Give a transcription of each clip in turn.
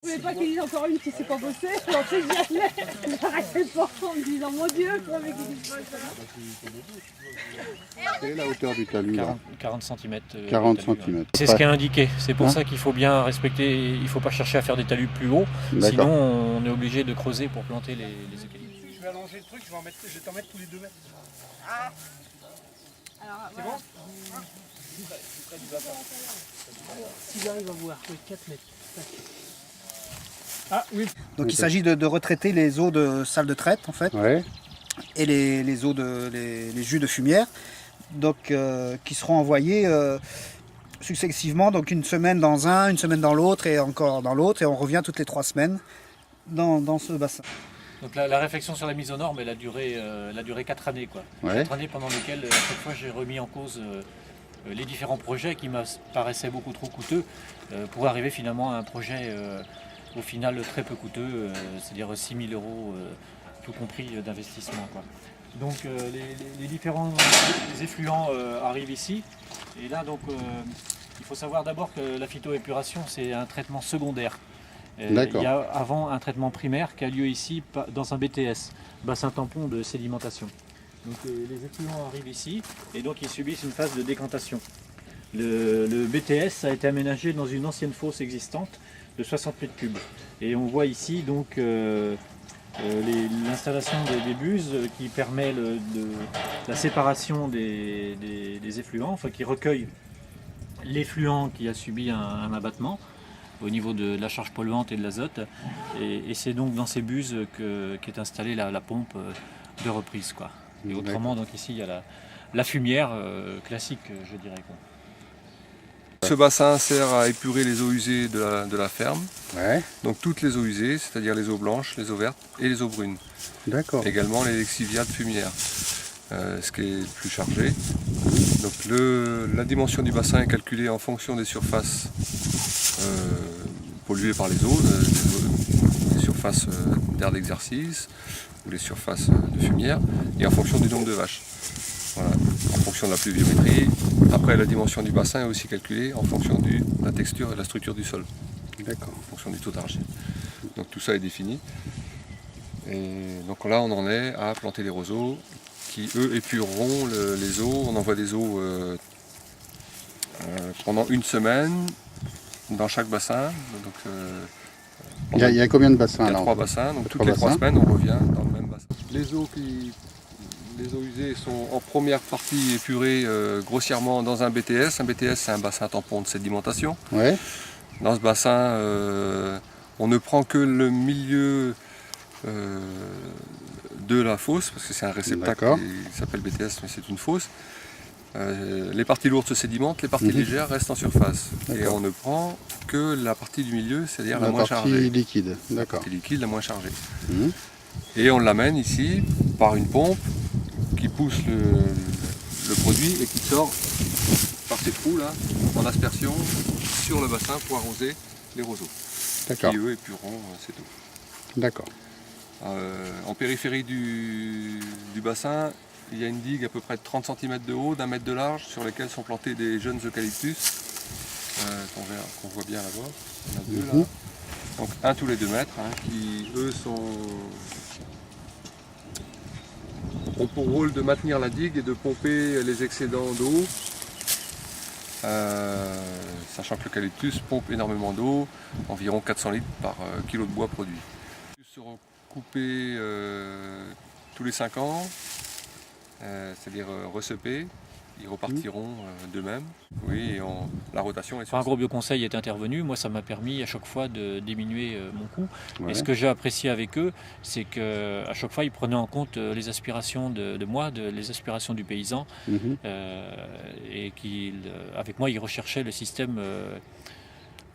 Je voulais pas qu'il dise encore une qui sait pas bosser, j'en sais jamais. J'arrêtais pas en me disant mon Dieu, comment qu'il dise pas ça. Quelle est la hauteur du talus là 40 cm. 40 cm. C'est ce qui est indiqué. C'est pour ça qu'il faut bien respecter. Il ne faut pas chercher à faire des talus plus hauts. Sinon, on est obligé de creuser pour planter les eucalyptus. Je vais allonger le truc, je vais t'en mettre tous les 2 mètres. C'est bon. Si j'arrive à voir, 4 mètres. Ah oui. Donc il s'agit de retraiter les eaux de salle de traite en fait, Ouais. et les eaux les jus de fumière, donc qui seront envoyés successivement, donc une semaine dans un, une semaine dans l'autre et encore dans l'autre, et on revient toutes les 3 semaines dans ce bassin. Donc la réflexion sur la mise aux normes, elle a duré 4 années. Quoi. Ouais. 4 années pendant lesquelles, à chaque fois, j'ai remis en cause les différents projets qui me paraissaient beaucoup trop coûteux pour arriver finalement à un projet au final très peu coûteux, c'est-à-dire 6 000 euros tout compris d'investissement. Quoi. Donc les différents effluents arrivent ici. Et là, donc, il faut savoir d'abord que la phytoépuration, c'est un traitement secondaire. Il y a avant un traitement primaire qui a lieu ici dans un BTS, bassin tampon de sédimentation. Donc les effluents arrivent ici et donc ils subissent une phase de décantation. Le BTS a été aménagé dans une ancienne fosse existante de 60 mètres cubes. Et on voit ici donc l'installation des buses qui permet la séparation des effluents, enfin qui recueille l'effluent qui a subi un abattement au niveau de la charge polluante et de l'azote. Et c'est donc dans ces buses qu'est installée la pompe de reprise. Quoi. Et autrement, donc ici, il y a la fumière classique, je dirais. Quoi. Ce bassin sert à épurer les eaux usées de la ferme. Ouais. Donc toutes les eaux usées, c'est-à-dire les eaux blanches, les eaux vertes et les eaux brunes. D'accord. Également les lexiviats de fumière, ce qui est le plus chargé. Donc la dimension du bassin est calculée en fonction des surfaces polluées par les eaux, des surfaces d'air d'exercice ou les surfaces de fumière, et en fonction du nombre de vaches. Voilà. En fonction de la pluviométrie. Après, la dimension du bassin est aussi calculée en fonction de la texture et de la structure du sol. D'accord. En fonction du taux d'argile. Donc tout ça est défini. Et donc là, on en est à planter les roseaux qui, eux, épureront les eaux. On envoie des eaux pendant une semaine dans chaque bassin. Donc, Il y a combien de bassins il y a là 3 bassins. Donc toutes trois les 3 bassins. semaines, on revient dans le même bassin. Les eaux usées sont en première partie épurées grossièrement dans un BTS. Un BTS, c'est un bassin tampon de sédimentation. Ouais. Dans ce bassin, on ne prend que le milieu de la fosse, parce que c'est un réceptacle qui s'appelle BTS, mais c'est une fosse. Les parties lourdes se sédimentent, les parties légères restent en surface. Et on ne prend que la partie du milieu, c'est-à-dire la moins chargée. La partie liquide, d'accord. La partie liquide, la moins chargée. Et on l'amène ici par une pompe qui pousse le produit et qui sort par ces trous là en aspersion sur le bassin pour arroser les roseaux. D'accord. Qui eux épureront cette eau. D'accord. En périphérie du bassin, il y a une digue à peu près de 30 cm de haut, d'1 mètre de large, sur lesquelles sont plantés des jeunes eucalyptus, qu'on voit bien là-bas. Il y en a 2 là. Donc un tous les 2 mètres, qui eux ont pour rôle de maintenir la digue et de pomper les excédents d'eau, sachant que l'eucalyptus pompe énormément d'eau, environ 400 litres par kilo de bois produit. Ils seront coupés tous les 5 ans, c'est-à-dire recepés. Ils repartiront d'eux-mêmes. Oui, et la rotation est sur AgroBioConseil est intervenu. Moi, ça m'a permis à chaque fois de diminuer mon coût. Ouais. Et ce que j'ai apprécié avec eux, c'est qu'à chaque fois, ils prenaient en compte les aspirations de moi, les aspirations du paysan. Et avec moi, ils recherchaient le système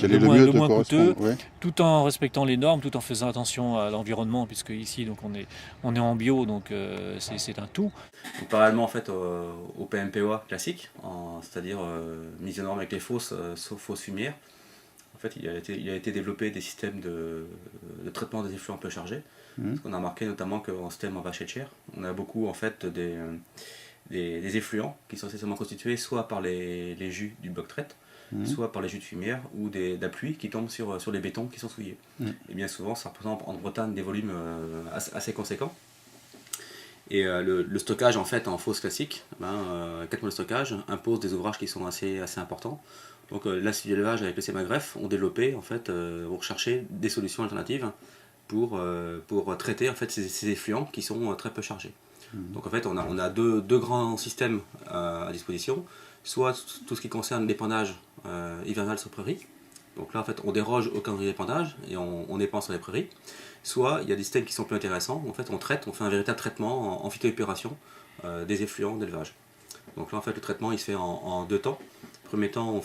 Quel est le mieux le te moins coûteux, correspond, ouais. tout en respectant les normes, tout en faisant attention à l'environnement, puisque ici donc on est en bio, donc c'est un tout. Donc, parallèlement en fait au PMPOA classique, c'est-à-dire mise aux normes avec les fosses, sauf fosses fumières, en fait il a été développé des systèmes de traitement des effluents peu chargés. Parce qu'on a remarqué notamment qu'en système en vache laitière, on a beaucoup en fait des effluents qui sont essentiellement constitués soit par les jus du bloc traite, soit par les jus de fumière ou de la pluie qui tombe sur les bétons qui sont souillés. Et bien souvent, ça représente en Bretagne des volumes assez conséquents. Et le stockage en fait en fosse classique, 4 mois de stockage impose des ouvrages qui sont assez importants. Donc l'Institut d'élevage avec le CEMAGREF ont développé en fait, ont recherché des solutions alternatives pour traiter en fait ces effluents qui sont très peu chargés. Donc en fait on a deux grands systèmes à disposition, soit tout ce qui concerne l'épandage hivernal sur prairie. Donc là en fait on déroge au calendrier d'épandage et on épand sur les prairies. Soit il y a des systèmes qui sont plus intéressants, en fait on fait un véritable traitement en phytoépuration des effluents d'élevage. Donc là en fait le traitement il se fait en 2 temps. Premier temps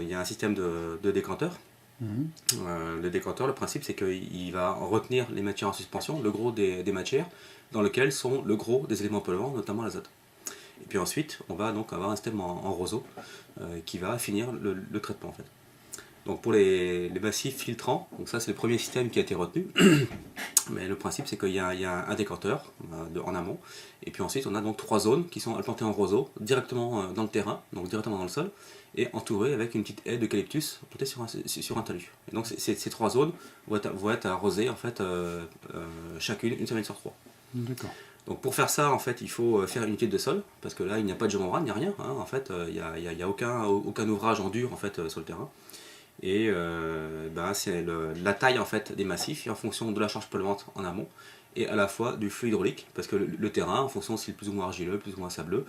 il y a un système de décanteur. Le décanteur, le principe c'est qu'il va retenir les matières en suspension, le gros des matières, dans lequel sont le gros des éléments polluants, notamment l'azote. Et puis ensuite on va donc avoir un système en roseau qui va finir le traitement en fait. Donc pour les massifs filtrants, donc ça c'est le premier système qui a été retenu, mais le principe c'est qu'il y a un décanteur en amont, et puis ensuite on a donc 3 zones qui sont implantées en roseau, directement dans le terrain, donc directement dans le sol, et entourées avec une petite haie d'eucalyptus plantée sur un talus. Et donc ces 3 zones vont être arrosées en fait, chacune une semaine sur 3. D'accord. Donc pour faire ça, en fait, il faut faire une étude de sol, parce que là il n'y a pas de géomembrane, il n'y a rien, hein, en fait, il n'y a aucun ouvrage en dur en fait, sur le terrain. Et c'est la taille en fait des massifs et en fonction de la charge polluante en amont et à la fois du flux hydraulique, parce que le terrain, en fonction s'il est plus ou moins argileux, plus ou moins sableux,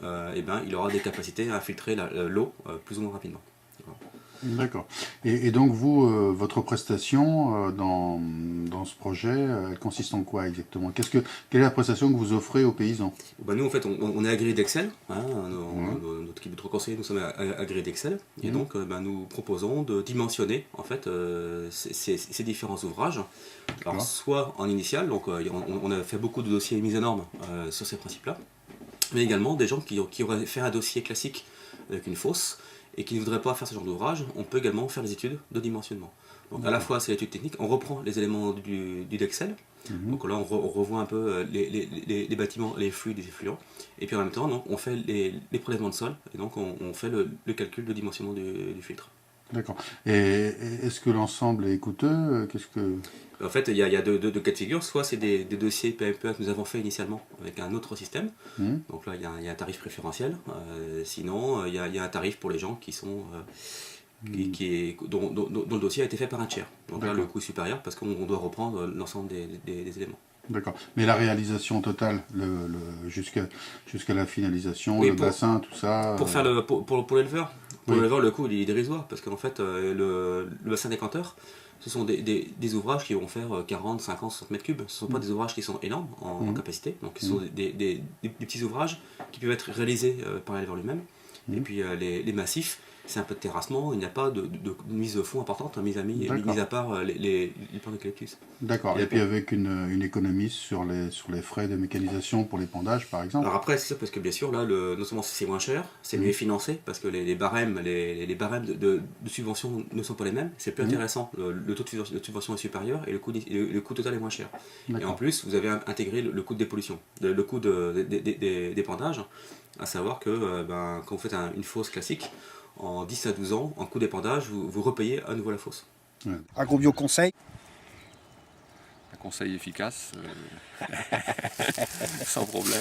il aura des capacités à infiltrer l'eau plus ou moins rapidement. Voilà. D'accord. Et donc vous, votre prestation dans ce projet, elle consiste en quoi exactement? Quelle est la prestation que vous offrez aux paysans? Nous en fait on est agréé d'Excel, hein, notre équipe de 3 conseillers, nous sommes agréés d'Excel, et donc nous proposons de dimensionner en fait ces différents ouvrages. Alors soit en initial, donc on a fait beaucoup de dossiers mis aux normes sur ces principes-là, mais également des gens qui auraient fait un dossier classique avec une fosse, et qui ne voudraient pas faire ce genre d'ouvrage, on peut également faire des études de dimensionnement. Donc à la fois c'est l'étude technique, on reprend les éléments du Excel, donc là on revoit un peu les bâtiments, les flux, les effluents, et puis en même temps donc, on fait les prélèvements de sol, et donc on fait le calcul de dimensionnement du filtre. D'accord. Et est-ce que l'ensemble est coûteux? En fait, il y a deux cas de figure. Soit c'est des dossiers PMPA que nous avons fait initialement avec un autre système. Donc là, il y a un tarif préférentiel. Sinon, il y a un tarif pour les gens qui sont dont le dossier a été fait par un tiers. Donc là, le coût est supérieur parce qu'on doit reprendre l'ensemble des éléments. D'accord. Mais la réalisation totale, jusqu'à la finalisation, oui, bassin, tout ça... Pour l'éleveur, l'éleveur, le coût il est dérisoire, parce qu'en fait, le bassin décanteur, ce sont des ouvrages qui vont faire 40, 50, 60 mètres cubes. Ce ne sont pas des ouvrages qui sont énormes en capacité, donc ce sont des petits ouvrages qui peuvent être réalisés par l'éleveur lui-même. Et puis les massifs, c'est un peu de terrassement, il n'y a pas de mise de fond importante, mis à part les plants d'eucalyptus. D'accord, et puis avec une économie sur les frais de mécanisation pour l'épandage par exemple. Alors après c'est ça, parce que bien sûr là, non seulement c'est moins cher, c'est mieux financé, parce que les barèmes de subvention ne sont pas les mêmes, c'est plus intéressant, le taux de subvention est supérieur et le coût total est moins cher. Et en plus vous avez intégré le coût de dépollution, le coût d'épandage, à savoir que quand vous faites une fosse classique, en 10 à 12 ans, en coût d'épandage, vous repayez à nouveau la fosse. Agrobio conseil. Un conseil efficace, sans problème.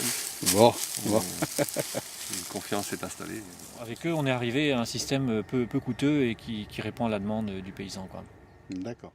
Bon. Une confiance est installée. Avec eux, on est arrivé à un système peu coûteux et qui répond à la demande du paysan, quoi. D'accord.